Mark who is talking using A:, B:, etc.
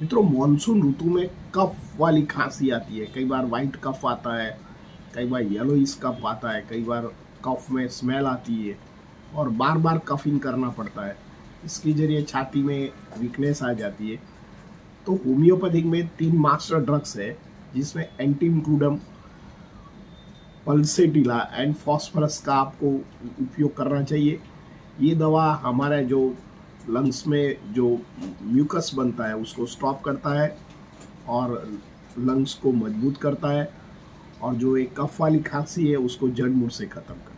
A: मित्रों, मानसून ऋतु में कफ वाली खांसी आती है। कई बार वाइट कफ आता है, कई बार येलोइश कफ आता है, कई बार कफ में स्मेल आती है और बार बार कफिंग करना पड़ता है। इसके जरिए छाती में वीकनेस आ जाती है। तो होम्योपैथिक में 3 मास्टर ड्रग्स है, जिसमें एंटीम्यूडम, पल्सेटिला एंड फॉस्फोरस का आपको उपयोग करना चाहिए। ये दवा हमारे जो लंग्स में जो म्यूकस बनता है उसको स्टॉप करता है और लंग्स को मजबूत करता है, और जो एक कफ वाली खांसी है उसको जड़ मूल से खत्म करता है।